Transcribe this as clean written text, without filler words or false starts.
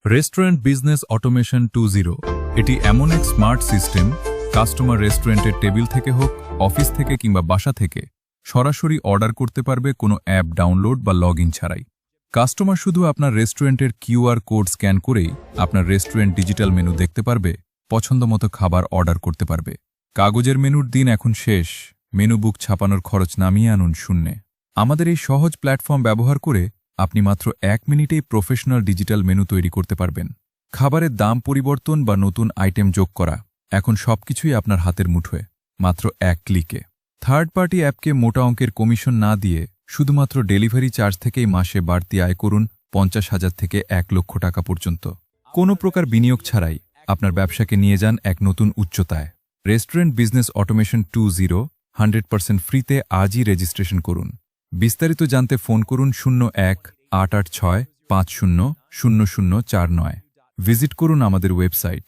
Restaurant business automation 2.0 এটি এমন এক স্মার্ট সিস্টেম কাস্টমার রেস্টুরেন্টের টেবিল থেকে হোক অফিস থেকে কিংবা বাসা থেকে সরাসরি অর্ডার করতে পারবে কোনো অ্যাপ ডাউনলোড বা লগ ইন ছাড়াই। কাস্টমার শুধু আপনার রেস্টুরেন্টের কিউআর কোড স্ক্যান করেই আপনার রেস্টুরেন্ট ডিজিটাল মেনু দেখতে পারবে, পছন্দমতো খাবার অর্ডার করতে পারবে। কাগজের মেনুর দিন এখন শেষ, মেনু বুক ছাপানোর খরচ নামিয়ে আনুন শূন্যে। আমাদের এই সহজ প্ল্যাটফর্ম ব্যবহার করে আপনি মাত্র 1 মিনিটেই প্রফেশনাল ডিজিটাল মেনু তৈরি করতে পারবেন। খাবারের দাম পরিবর্তন বা নতুন আইটেম যোগ করা, এখন সবকিছুই আপনার হাতের মুঠোয়, মাত্র 1 ক্লিকে। থার্ড পার্টি অ্যাপকে মোটা অঙ্কের কমিশন না দিয়ে শুধুমাত্র ডেলিভারি চার্জ থেকেই মাসে বাড়তি আয় করুন 50,000 থেকে 1 লক্ষ টাকা পর্যন্ত। কোনো প্রকার বিনিয়োগ ছাড়াই আপনার ব্যবসাকে নিয়ে যান এক নতুন উচ্চতায়। রেস্টুরেন্ট বিজনেস অটোমেশন 2.0 100% ফ্রিতে আজই রেজিস্ট্রেশন করুন। বিস্তারিত জানতে ফোন করুন 01-886-500049। ভিজিট করুন আমাদের ওয়েবসাইট